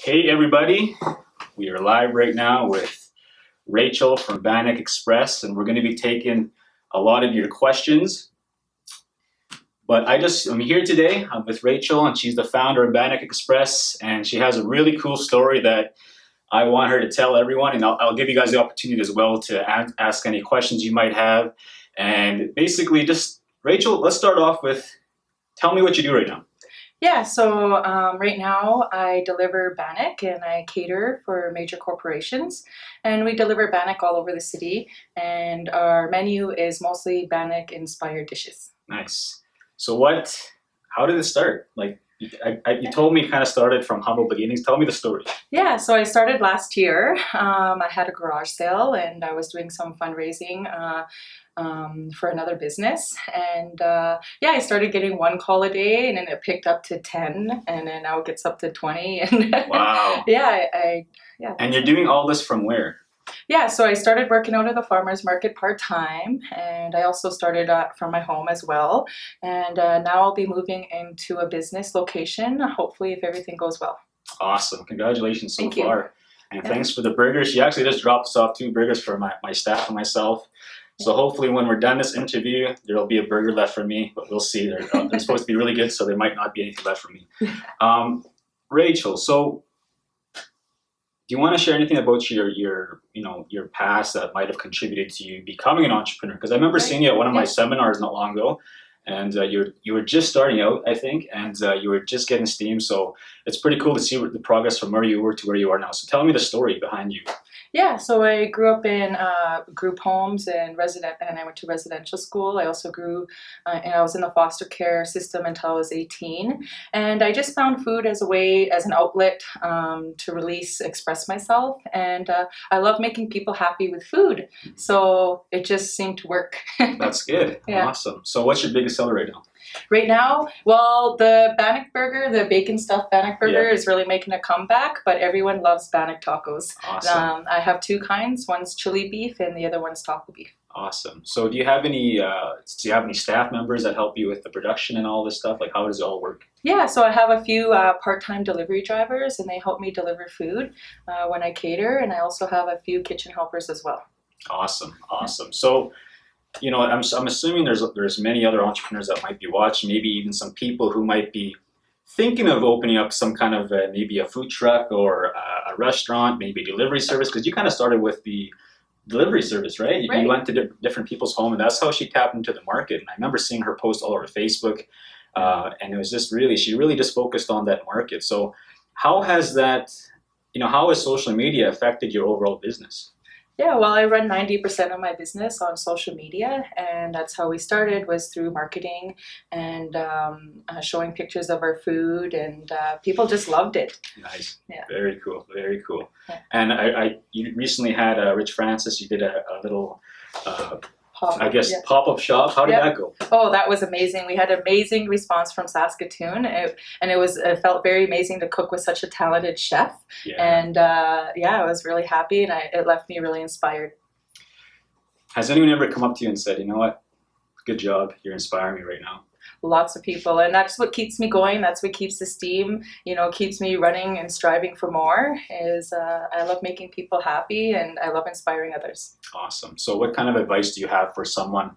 Hey everybody, we are live right now with Rachel from Bannock Express, and we're going to be taking a lot of your questions. But I'm here today. I'm with Rachel, and she's the founder of Bannock Express, and she has a really cool story that I want her to tell everyone, and I'll give you guys the opportunity as well to ask any questions you might have. And basically, just Rachel, let's start off with, tell me what you do right now. Yeah, so right now I deliver Bannock and I cater for major corporations. And we deliver Bannock all over the city. And our menu is mostly Bannock inspired dishes. Nice. So how did it start? Like, you told me it kind of started from humble beginnings. Tell me the story. Yeah, so I started last year. I had a garage sale and I was doing some fundraising for another business. And yeah, I started getting one call a day and then it picked up to 10 and then now it gets up to 20. And Wow. yeah, yeah. And you're doing all this from where? Yeah, so I started working out at the farmer's market part-time, and I also started from my home as well. And now I'll be moving into a business location, hopefully if everything goes well. Awesome. Congratulations so Thank you. far. And thanks for the burgers. She actually just dropped us off 2 burgers for my staff and myself. So hopefully when we're done this interview, there'll be a burger left for me, but we'll see. They're supposed to be really good, so there might not be anything left for me. Rachel, so do you want to share anything about your past that might have contributed to you becoming an entrepreneur? Because I remember seeing you at one of my seminars not long ago, and you were just starting out, I think, and you were just getting steam. So it's pretty cool to see the progress from where you were to where you are now. So tell me the story behind you. Yeah, so I grew up in group homes and I went to residential school. I also and I was in the foster care system until I was 18. And I just found food as an outlet to express myself. And I love making people happy with food. So it just seemed to work. That's good. Yeah. Awesome. So what's your biggest seller right now? Right now, well, the Bannock burger, the bacon stuffed Bannock burger is really making a comeback, but everyone loves Bannock tacos. Awesome. I have 2 kinds. One's chili beef and the other one's taco beef. Awesome. So do you have any staff members that help you with the production and all this stuff? Like, how does it all work? Yeah, so I have a few part-time delivery drivers and they help me deliver food when I cater, and I also have a few kitchen helpers as well. Awesome. Awesome. So I'm assuming there's many other entrepreneurs that might be watching, maybe even some people who might be thinking of opening up some kind of maybe a food truck or a restaurant, maybe a delivery service, because you kind of started with the delivery service, right? Right. You went to different people's home, and that's how she tapped into the market. And I remember seeing her post all over Facebook, and it was just she really just focused on that market. So how has how has social media affected your overall business? Yeah, well, I run 90% of my business on social media, and that's how we started, was through marketing and showing pictures of our food, and people just loved it. Nice. Yeah. Very cool. Very cool. Yeah. And you recently had Rich Francis. You did a little, pop-up shop. How did that go? Oh, that was amazing. We had amazing response from Saskatoon, and it felt very amazing to cook with such a talented chef. Yeah. And I was really happy, and it left me really inspired. Has anyone ever come up to you and said, you know what, good job, you're inspiring me right now? Lots of people, and that's what keeps me going. That's what keeps the steam, keeps me running and striving for more. I love making people happy, and I love inspiring others. Awesome. So what kind of advice do you have for someone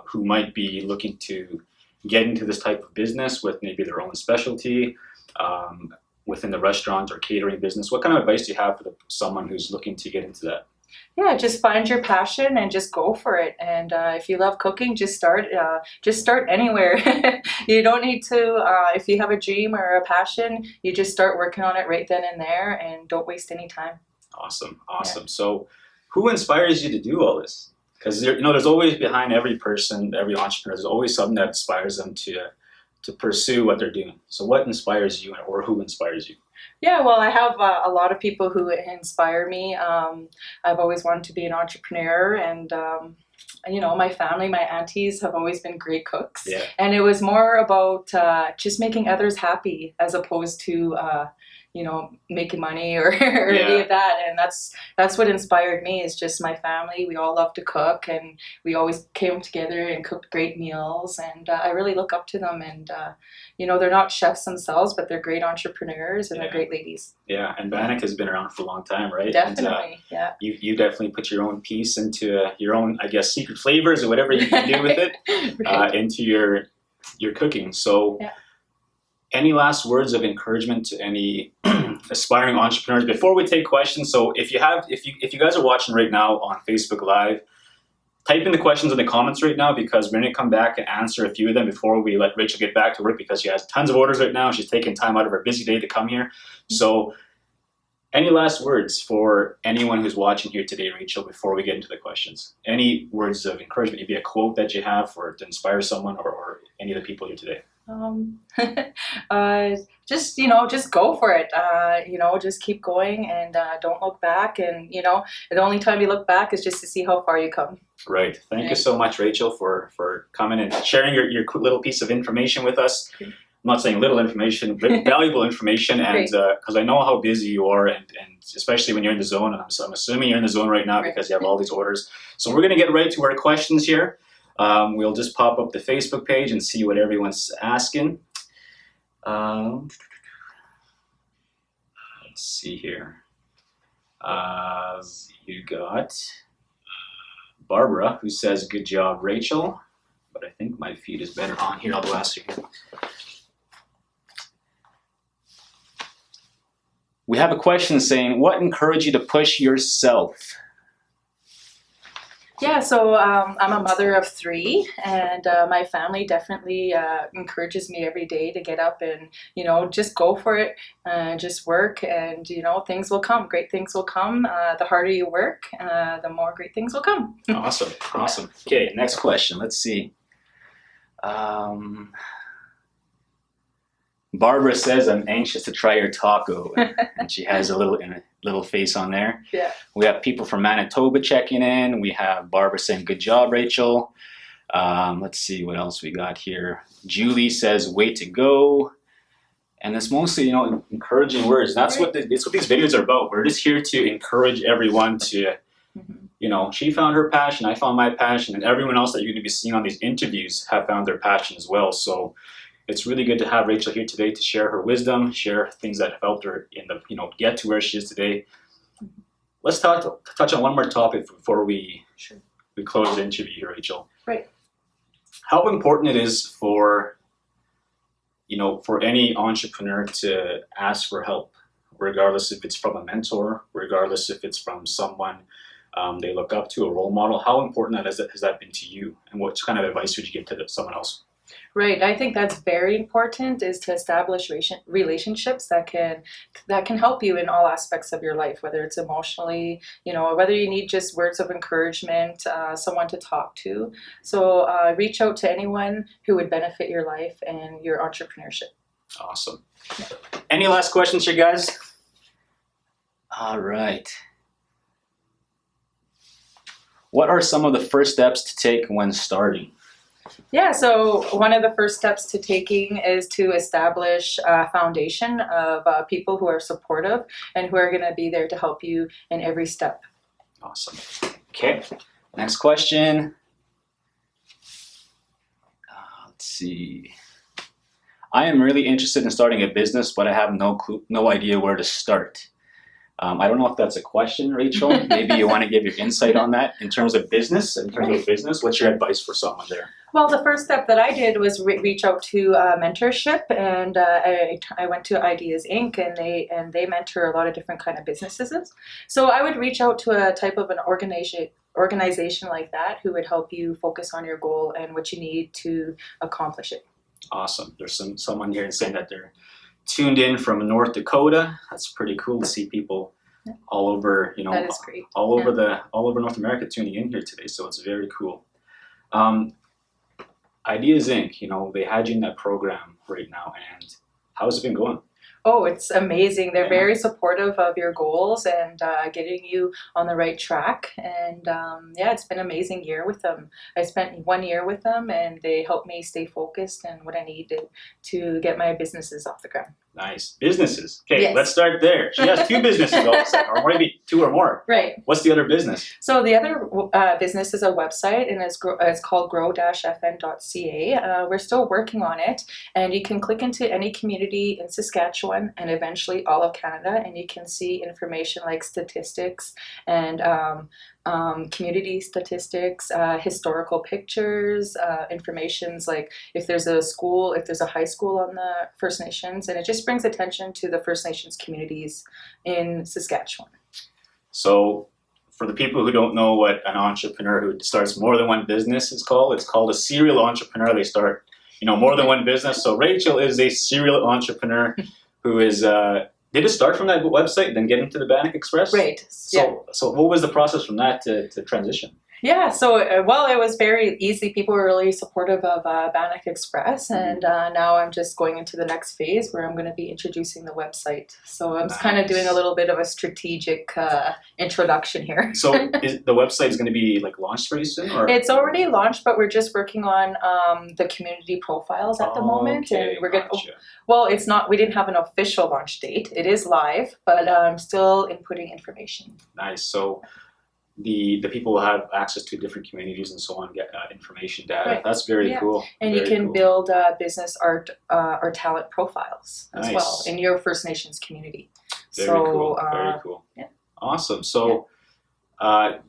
who might be looking to get into this type of business with maybe their own specialty within the restaurant or catering business? What kind of advice do you have for someone who's looking to get into that? Yeah, just find your passion and just go for it. And if you love cooking, just start anywhere. You don't need to, if you have a dream or a passion, you just start working on it right then and there, and don't waste any time. Awesome. Awesome. Yeah. So who inspires you to do all this? Because there's always behind every person, every entrepreneur, there's always something that inspires them to pursue what they're doing. So what inspires you, or who inspires you? Yeah, well, I have a lot of people who inspire me. I've always wanted to be an entrepreneur, and my family, my aunties have always been great cooks. Yeah. And it was more about just making others happy, as opposed to making money or any of that. And that's what inspired me, is just my family. We all love to cook, and we always came together and cooked great meals. And I really look up to them. And they're not chefs themselves, but they're great entrepreneurs, and they're great ladies. Yeah, and Bannock has been around for a long time, right? Definitely, yeah. You definitely put your own piece into your own, I guess, secret flavors or whatever you can do with it Right. into your cooking. So, any last words of encouragement to any aspiring entrepreneurs before we take questions? So, if you guys are watching right now on Facebook Live, type in the questions in the comments right now, because we're going to come back and answer a few of them before we let Rachel get back to work, because she has tons of orders right now. She's taking time out of her busy day to come here. So any last words for anyone who's watching here today, Rachel, before we get into the questions? Any words of encouragement, maybe a quote that you have to inspire someone or any of the people here today? Just go for it. Just keep going, and don't look back. And the only time you look back is just to see how far you come. Right. Thank you so much, Rachel, for coming and sharing your quick little piece of information with us. I'm not saying little information, but valuable information, and because I know how busy you are, and especially when you're in the zone, and I'm assuming you're in the zone right now because you have all these orders. So we're going to get right to our questions here. We'll just pop up the Facebook page and see what everyone's asking. Let's see here. You got Barbara, who says, "Good job, Rachel." But I think my feed is better on here. I'll ask you here. We have a question saying, "What encouraged you to push yourself?" Yeah, so I'm a mother of 3, and my family definitely encourages me every day to get up and, just go for it, just work, and, things will come. Great things will come. The harder you work, the more great things will come. Awesome. Okay, next question. Let's see. Barbara says, "I'm anxious to try your taco," and she has a little face on there. Yeah. We have people from Manitoba checking in. We have Barbara saying, "Good job, Rachel." Let's see what else we got here. Julie says, "Way to go." And it's mostly, encouraging words. That's what these videos are about. We're just here to encourage everyone to, she found her passion, I found my passion, and everyone else that you're going to be seeing on these interviews have found their passion as well. So it's really good to have Rachel here today to share her wisdom, share things that have helped her get to where she is today. Let's touch on one more topic before we close the interview here, Rachel. Right. How important it is for any entrepreneur to ask for help, regardless if it's from a mentor, regardless if it's from someone they look up to, a role model. How important has that been to you, and what kind of advice would you give to someone else? Right. I think that's very important, is to establish relationships that can help you in all aspects of your life, whether it's emotionally, whether you need just words of encouragement, someone to talk to. So reach out to anyone who would benefit your life and your entrepreneurship. Awesome. Any last questions here, guys? All right. What are some of the first steps to take when starting? Yeah, so one of the first steps to taking is to establish a foundation of people who are supportive and who are going to be there to help you in every step. Awesome. Okay, next question. Let's see. I am really interested in starting a business, but I have no idea where to start. I don't know if that's a question, Rachel. Maybe you want to give your insight on that in terms of business. What's your advice for someone there? Well, the first step that I did was reach out to mentorship, and I went to Ideas Inc. and they mentor a lot of different kind of businesses. So I would reach out to a type of an organization like that who would help you focus on your goal and what you need to accomplish it. Awesome. There's someone here saying that they're tuned in from North Dakota. That's pretty cool to see people all over, that is great. all over North America tuning in here today. So it's very cool. Ideas Inc., they had you in that program right now, and how's it been going? Oh, it's amazing. They're very supportive of your goals and getting you on the right track. And it's been an amazing year with them. I spent 1 year with them, and they helped me stay focused and what I needed to get my businesses off the ground. Nice. Businesses. Okay, Yes. let's start there. She has 2 businesses, or maybe 2 or more. Right. What's the other business? So the other business is a website, and it's called grow-fn.ca. We're still working on it, and you can click into any community in Saskatchewan and eventually all of Canada, and you can see information like statistics and community statistics, historical pictures, informations like if there's a school, if there's a high school on the First Nations, and it just brings attention to the First Nations communities in Saskatchewan. So, for the people who don't know what an entrepreneur who starts more than one business is called, it's called a serial entrepreneur. They start, more than one business. So Rachel is a serial entrepreneur who is. Did it start from that website, then get into the Bannock Express? Right. So what was the process from that to transition? Yeah, so it was very easy. People were really supportive of Bannock Express, and now I'm just going into the next phase where I'm going to be introducing the website. So I'm kind of doing a little bit of a strategic introduction here. So the website is going to be like launched pretty soon, or it's already launched, but we're just working on the community profiles at the moment, and we're going. Gotcha. Well, it's not. We didn't have an official launch date. It is live, but I'm still inputting information. Nice. So. The people will have access to different communities and so on, get information data. Right. That's very cool. And very you can cool. build business art or talent profiles as Nice. well in your First Nations community. Very so, cool. Very cool. Yeah. Awesome. So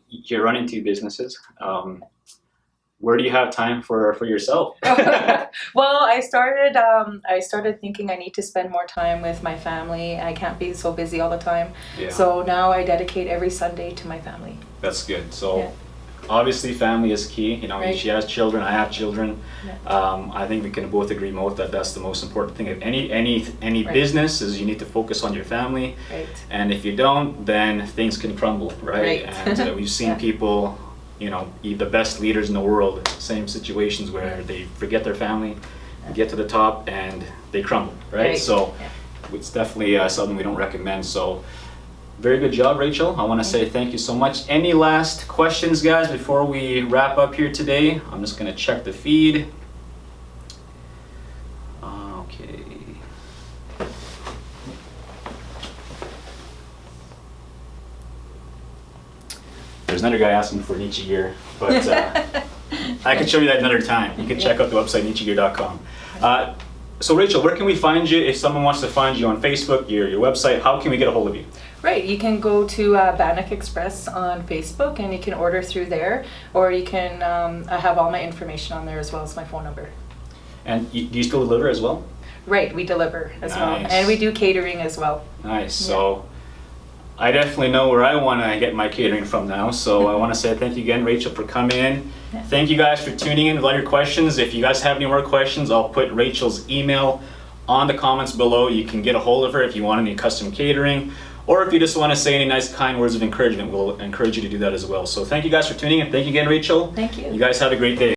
you're running 2 businesses. Where do you have time for yourself? Well, I started thinking I need to spend more time with my family. I can't be so busy all the time. Yeah. So now I dedicate every Sunday to my family. That's good. So obviously family is key. Right. She has children, I have children. Yeah. I think we can both agree that that's the most important thing. If any Right. business is you need to focus on your family. Right. And if you don't, then things can crumble, right? Right. And we've seen people, the best leaders in the world, same situations where they forget their family, get to the top, and they crumble, right? So it's definitely something we don't recommend. So very good job, Rachel. I want to say thank you so much. Any last questions, guys, before we wrap up here today? I'm just going to check the feed. Okay. There's another guy asking for Nietzsche gear, but I could show you that another time. You can check out the website, nietzschegear.com. So Rachel, where can we find you if someone wants to find you on Facebook, your website? How can we get a hold of you? Right, you can go to Bannock Express on Facebook and you can order through there, or you can I have all my information on there as well as my phone number. And do you still deliver as well? Right, we deliver as well, Nice. and we do catering as well. Nice. Yeah. So I definitely know where I want to get my catering from now. So I want to say thank you again, Rachel, for coming in. Yeah. Thank you guys for tuning in with all your questions. If you guys have any more questions, I'll put Rachel's email on the comments below. You can get a hold of her if you want any custom catering, or if you just want to say any nice, kind words of encouragement, we'll encourage you to do that as well. So thank you guys for tuning in. Thank you again, Rachel. Thank you. You guys have a great day.